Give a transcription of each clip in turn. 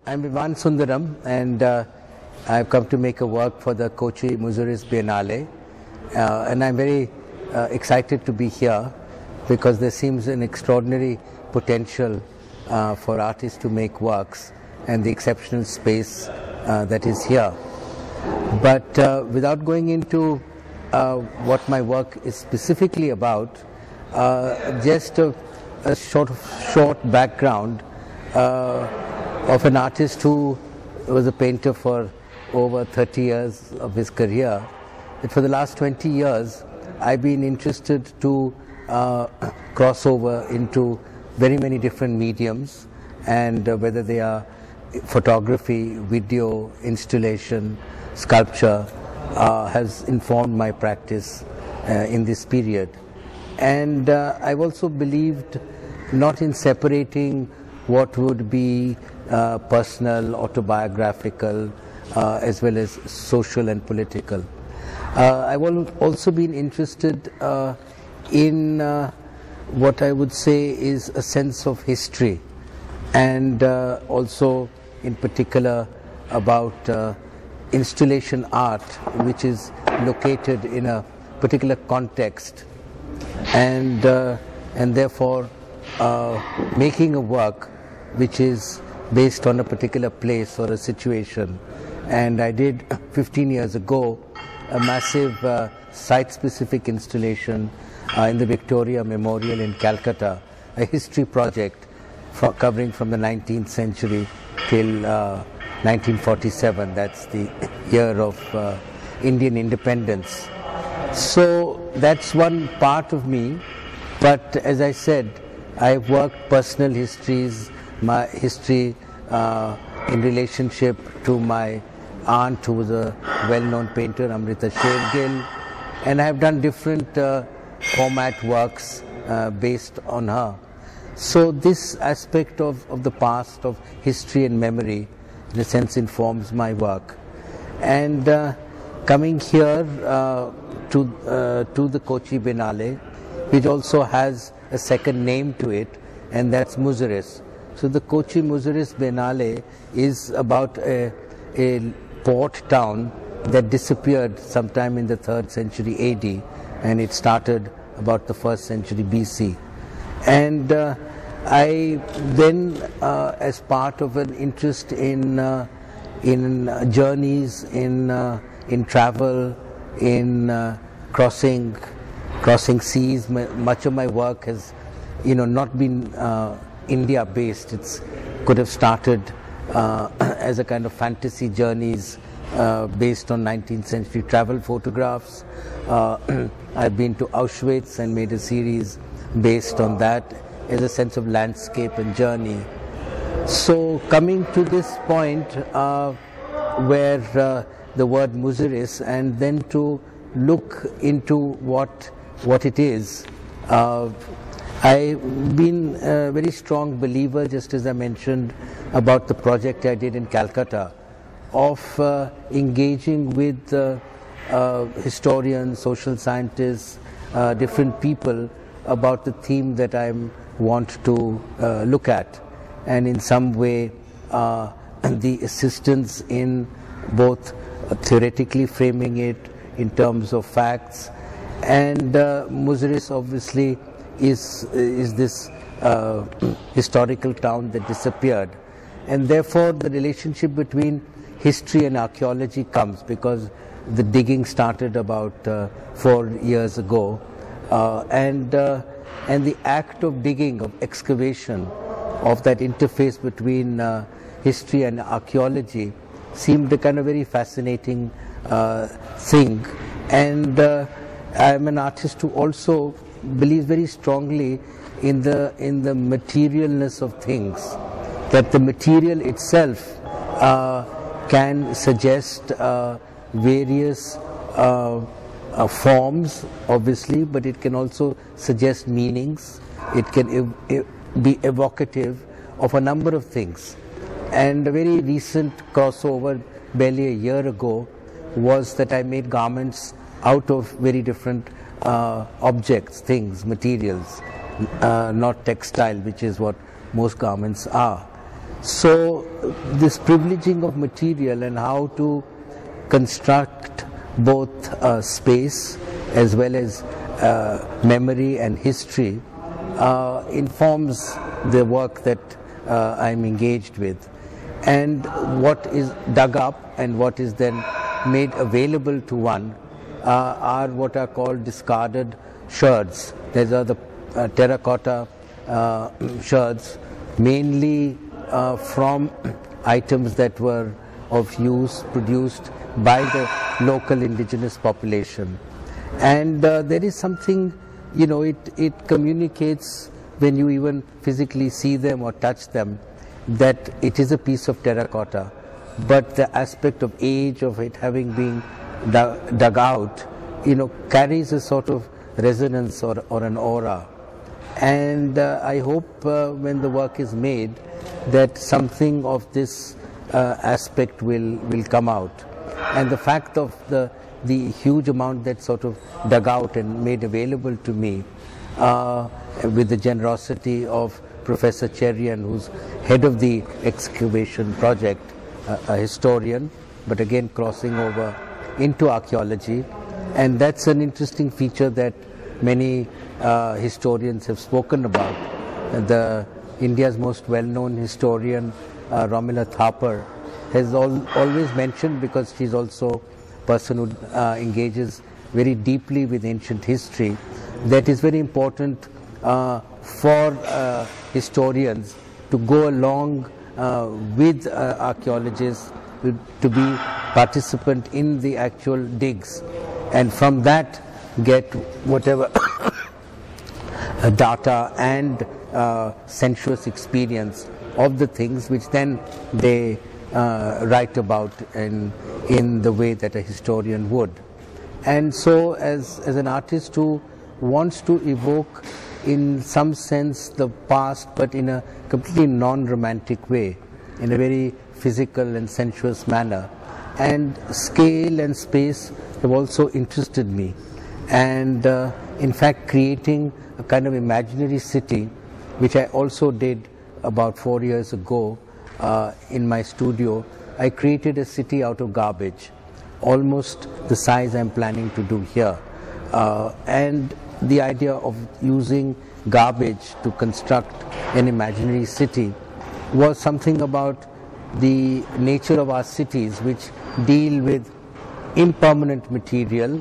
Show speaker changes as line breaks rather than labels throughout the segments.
I'm Vivan Sundaram, and I've come to make a work for the Kochi Muziris Biennale, and I'm very excited to be here because there seems an extraordinary potential for artists to make works and the exceptional space that is here. But without going into what my work is specifically about, just a short background of an artist who was a painter for over 30 years of his career. That for the last 20 years I've been interested to cross over into very many different mediums, and whether they are photography, video, installation, sculpture, has informed my practice in this period. And I've also believed not in separating what would be personal, autobiographical, as well as social and political. I've also been interested in what I would say is a sense of history, and also in particular about installation art, which is located in a particular context, and therefore making a work which is based on a particular place or a situation. And I did 15 years ago a massive site-specific installation in the Victoria Memorial in Calcutta, a history project covering from the 19th century till 1947. That's the year of Indian independence. So that's one part of me, but as I said, I've worked personal histories, my history in relationship to my aunt, who was a well-known painter, Amrita Shergill, and I have done different format works based on her. So this aspect of the past, of history and memory, in a sense informs my work. And coming here to the Kochi Biennale, which also has a second name to it, and that's Muziris. So the Kochi Muziris Biennale is about a port town that disappeared sometime in the 3rd century AD, and it started about the 1st century BC. And I then, as part of an interest in journeys, in travel, in crossing seas, much of my work has, not been India based. It could have started as a kind of fantasy journeys based on 19th century travel photographs. I've been to Auschwitz and made a series based on that as a sense of landscape and journey. So coming to this point where the word Muziris, and then to look into what it is. I've been a very strong believer, just as I mentioned about the project I did in Calcutta, of engaging with historians, social scientists, different people about the theme that I want to look at, and in some way the assistance in both theoretically framing it in terms of facts, and Muziris obviously is this historical town that disappeared, and therefore the relationship between history and archaeology comes, because the digging started about 4 years ago, and the act of digging, of excavation, of that interface between history and archaeology seemed a kind of very fascinating thing. And I'm an artist who also believes very strongly in the materialness of things, that the material itself can suggest various forms, obviously, but it can also suggest meanings. It can be evocative of a number of things. And a very recent crossover, barely a year ago, was that I made garments out of very different objects, things, materials, not textile, which is what most garments are. So this privileging of material and how to construct both space as well as memory and history informs the work that I'm engaged with. And what is dug up and what is then made available to one are what are called discarded sherds. These are the terracotta sherds, mainly from items that were of use produced by the local indigenous population. And there is something, you know, it communicates when you even physically see them or touch them, that it is a piece of terracotta, but the aspect of age of it having been dug out, you know, carries a sort of resonance or an aura. And I hope when the work is made that something of this aspect will come out. And the fact of the huge amount that sort of dug out and made available to me with the generosity of Professor Cherian, who's head of the excavation project, a historian, but again crossing over into archaeology. And that's an interesting feature that many historians have spoken about. India's most well-known historian, Romila Thapar, has always mentioned, because she's also a person who engages very deeply with ancient history, that is very important for historians to go along with archaeologists, to be participant in the actual digs, and from that get whatever data and sensuous experience of the things which then they write about in the way that a historian would. And so as an artist who wants to evoke in some sense the past, but in a completely non-romantic way, in a very physical and sensuous manner, and scale and space have also interested me. And in fact, creating a kind of imaginary city, which I also did about 4 years ago in my studio. I created a city out of garbage, almost the size I'm planning to do here. And the idea of using garbage to construct an imaginary city was something about the nature of our cities, which deal with impermanent material,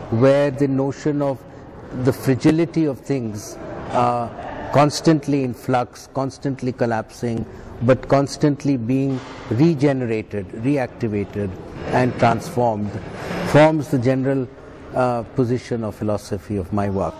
where the notion of the fragility of things, constantly in flux, constantly collapsing, but constantly being regenerated, reactivated and transformed, forms the general position or philosophy of my work.